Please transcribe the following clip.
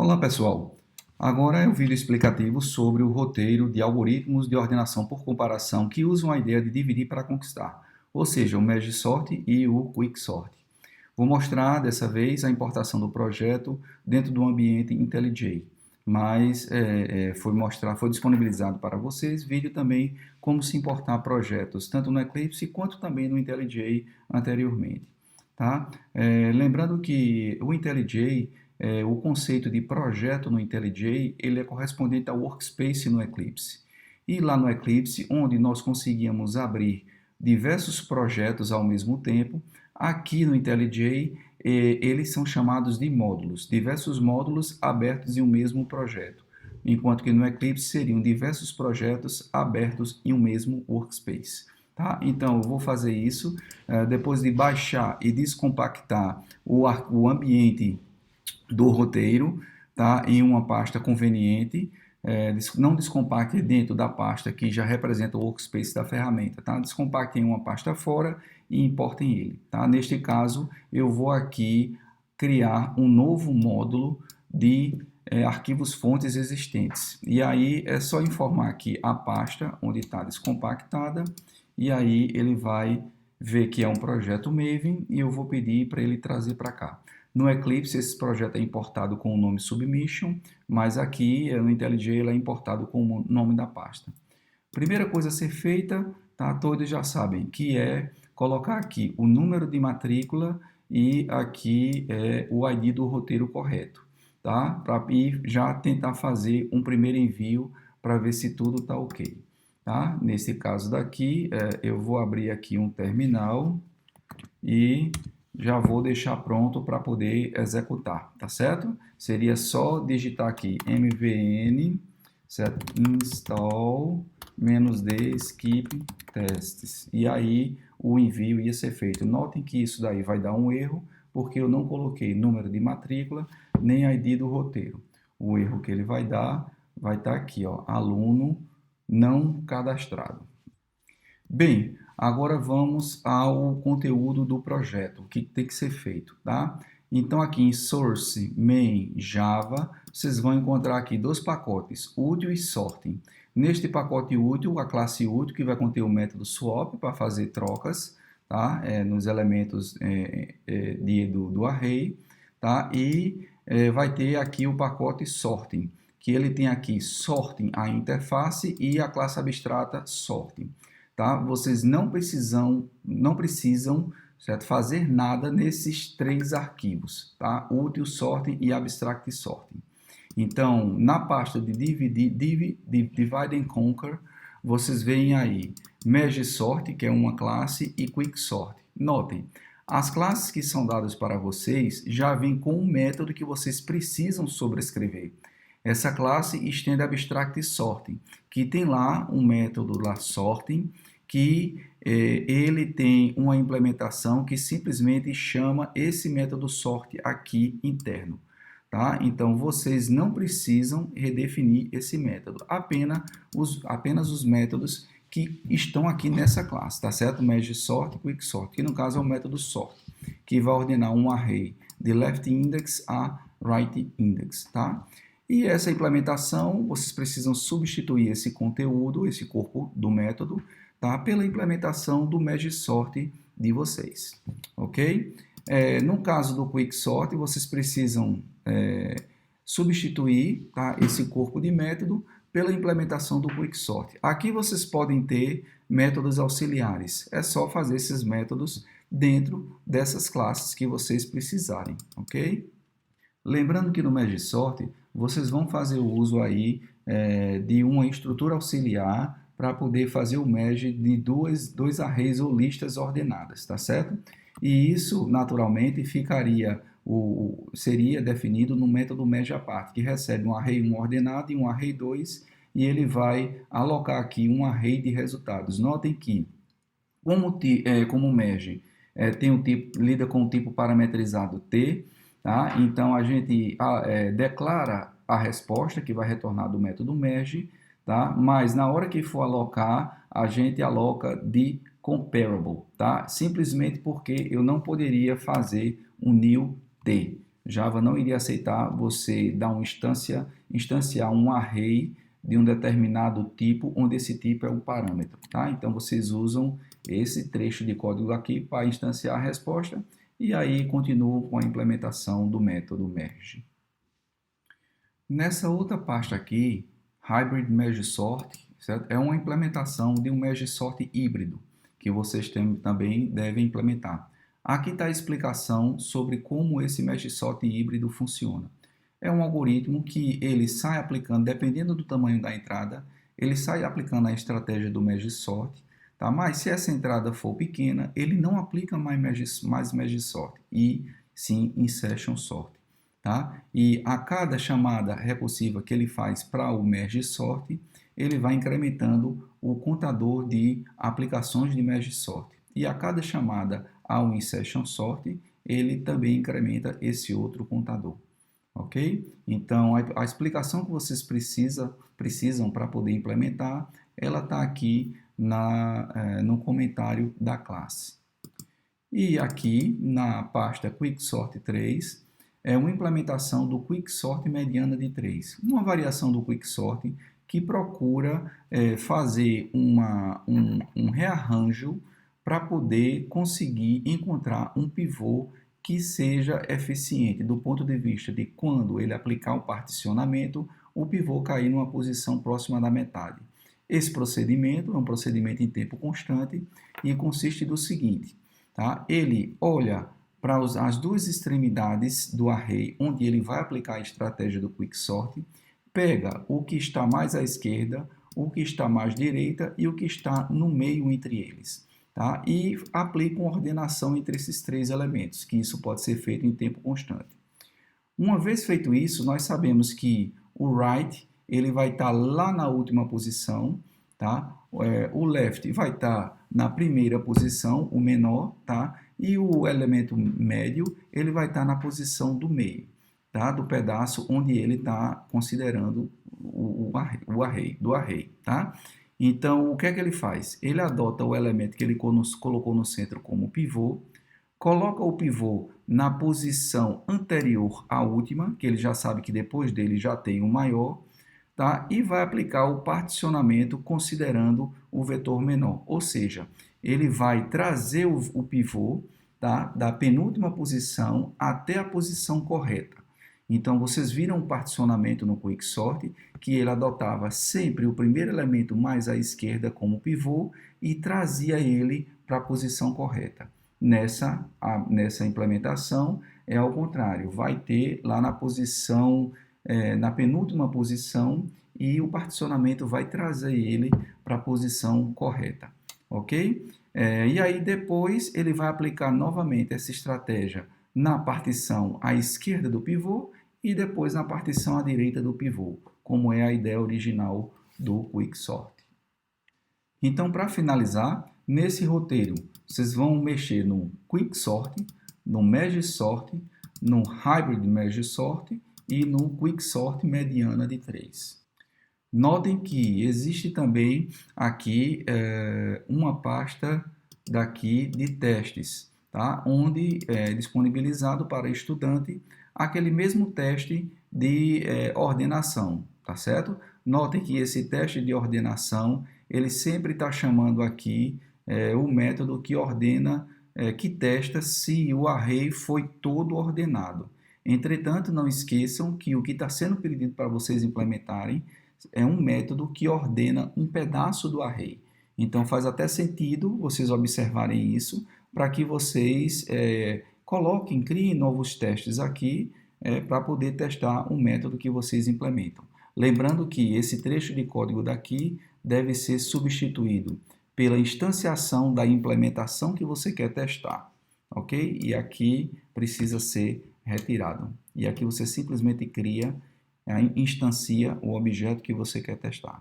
Olá pessoal, agora é o vídeo explicativo sobre o roteiro de algoritmos de ordenação por comparação que usam a ideia de dividir para conquistar, ou seja, o Merge Sort e o Quick Sort. Vou mostrar dessa vez a importação do projeto dentro do ambiente IntelliJ, mas foi disponibilizado para vocês vídeo também como se importar projetos tanto no Eclipse quanto também no IntelliJ anteriormente. Tá? Lembrando que o IntelliJ, o conceito de projeto no IntelliJ, ele é correspondente ao Workspace no Eclipse. E lá no Eclipse, onde nós conseguíamos abrir diversos projetos ao mesmo tempo, aqui no IntelliJ, eles são chamados de módulos, diversos módulos abertos em um mesmo projeto, enquanto que no Eclipse seriam diversos projetos abertos em um mesmo Workspace. Tá? Então, eu vou fazer isso, depois de baixar e descompactar o ambiente do roteiro, tá? Em uma pasta conveniente. Não descompacte dentro da pasta que já representa o workspace da ferramenta, tá? Descompacte em uma pasta fora e importem ele, tá? Neste caso, eu vou aqui criar um novo módulo de arquivos fontes existentes. E aí é só informar aqui a pasta onde está descompactada, e aí ele vai ver que é um projeto Maven e eu vou pedir para ele trazer para cá. No Eclipse, esse projeto é importado com o nome Submission, mas aqui no IntelliJ ele é importado com o nome da pasta. Primeira coisa a ser feita, tá? Todos já sabem, que é colocar aqui o número de matrícula e aqui o ID do roteiro correto, tá? Para já tentar fazer um primeiro envio para ver se tudo está ok. Tá? Nesse caso daqui, eu vou abrir aqui um terminal e já vou deixar pronto para poder executar, tá certo? Seria só digitar aqui mvn install -d skip tests e aí o envio ia ser feito. Notem que isso daí vai dar um erro porque eu não coloquei número de matrícula nem ID do roteiro. O erro que ele vai dar vai estar aqui, ó, aluno não cadastrado. Bem, agora vamos ao conteúdo do projeto, o que tem que ser feito, tá? Então aqui em Source, Main, Java, vocês vão encontrar aqui dois pacotes, útil e sorting. Neste pacote útil, a classe útil, que vai conter o método swap para fazer trocas, tá? Nos elementos do array, tá? E vai ter aqui o pacote sorting, que ele tem aqui sorting, a interface, e a classe abstrata sorting. Tá? Vocês não precisam certo, fazer nada nesses três arquivos, tá? Útil, sorting e abstract sorting. Então, na pasta de divide and conquer, vocês veem aí merge sort, que é uma classe, e quick sort. Notem, as classes que são dadas para vocês já vêm com um método que vocês precisam sobrescrever. Essa classe estende abstract sorting, que tem lá um método lá sorting, que ele tem uma implementação que simplesmente chama esse método sort aqui interno. Tá? Então, vocês não precisam redefinir esse método, apenas os métodos que estão aqui nessa classe, tá certo? Merge sort, quick sort, que no caso é o método sort, que vai ordenar um array de left index a right index, tá? E essa implementação, vocês precisam substituir esse conteúdo, esse corpo do método, tá? Pela implementação do merge sort de vocês, ok? No caso do quick sort, vocês precisam substituir, tá, esse corpo de método pela implementação do quick sort. Aqui vocês podem ter métodos auxiliares, é só fazer esses métodos dentro dessas classes que vocês precisarem, ok? Lembrando que no merge sort, vocês vão fazer o uso aí de uma estrutura auxiliar para poder fazer o merge de dois arrays ou listas ordenadas, tá certo? E isso, naturalmente, seria definido no método merge apart, que recebe um array 1 ordenado e um array 2, e ele vai alocar aqui um array de resultados. Notem que, como o merge lida com o tipo parametrizado t, tá? Então a gente declara a resposta que vai retornar do método merge, tá? Mas na hora que for alocar, a gente aloca de comparable, tá? Simplesmente porque eu não poderia fazer um new t, Java não iria aceitar você dar instanciar um array de um determinado tipo, onde esse tipo é um parâmetro, tá? Então, vocês usam esse trecho de código aqui para instanciar a resposta e aí continuam com a implementação do método merge. Nessa outra pasta aqui, Hybrid Merge Sort, certo? É uma implementação de um Merge Sort híbrido, que vocês também devem implementar. Aqui está a explicação sobre como esse Merge Sort híbrido funciona. É um algoritmo que ele sai aplicando, dependendo do tamanho da entrada, ele sai aplicando a estratégia do Merge Sort, tá? Mas se essa entrada for pequena, ele não aplica mais Merge Sort, e sim Insertion Sort. Tá? E a cada chamada recursiva que ele faz para o merge sort, ele vai incrementando o contador de aplicações de merge sort. E a cada chamada ao insertion sort, ele também incrementa esse outro contador. Ok? Então, a explicação que vocês precisam para poder implementar, ela está aqui no comentário da classe. E aqui na pasta QuickSort 3, é uma implementação do Quicksort mediana de 3, uma variação do Quicksort que procura fazer um rearranjo para poder conseguir encontrar um pivô que seja eficiente do ponto de vista de quando ele aplicar o particionamento, o pivô cair numa posição próxima da metade. Esse procedimento é um procedimento em tempo constante e consiste do seguinte, tá? Ele olha para as duas extremidades do array, onde ele vai aplicar a estratégia do Quicksort, pega o que está mais à esquerda, o que está mais à direita e o que está no meio entre eles. Tá? E aplica uma ordenação entre esses três elementos, que isso pode ser feito em tempo constante. Uma vez feito isso, nós sabemos que o right ele vai estar lá na última posição, tá? O left vai estar na primeira posição, o menor, tá? E o elemento médio ele vai estar na posição do meio, tá? Do pedaço onde ele está considerando o array, tá? Então, o que é que ele faz? Ele adota o elemento que ele colocou no centro como pivô, coloca o pivô na posição anterior à última, que ele já sabe que depois dele já tem o maior, tá? E vai aplicar o particionamento considerando o vetor menor, ou seja, ele vai trazer o pivô, tá? Da penúltima posição até a posição correta. Então, vocês viram o particionamento no Quicksort, que ele adotava sempre o primeiro elemento mais à esquerda como pivô e trazia ele para a posição correta. Nessa implementação, é ao contrário, vai ter lá na posição, na penúltima posição, e o particionamento vai trazer ele para a posição correta, ok? E aí depois ele vai aplicar novamente essa estratégia na partição à esquerda do pivô e depois na partição à direita do pivô, como é a ideia original do Quicksort. Então, para finalizar, nesse roteiro, vocês vão mexer no Quicksort, no Merge Sort, no Hybrid Merge Sort e no Quicksort mediana de 3. Notem que existe também aqui uma pasta daqui de testes, tá? Onde é disponibilizado para estudante aquele mesmo teste de ordenação, tá certo? Notem que esse teste de ordenação, ele sempre está chamando aqui o método que ordena, que testa se o array foi todo ordenado. Entretanto, não esqueçam que o que está sendo pedido para vocês implementarem é um método que ordena um pedaço do array. Então, faz até sentido vocês observarem isso para que vocês criem novos testes aqui para poder testar o método que vocês implementam. Lembrando que esse trecho de código daqui deve ser substituído pela instanciação da implementação que você quer testar, ok? E aqui precisa ser retirado. E aqui você simplesmente instancia o objeto que você quer testar.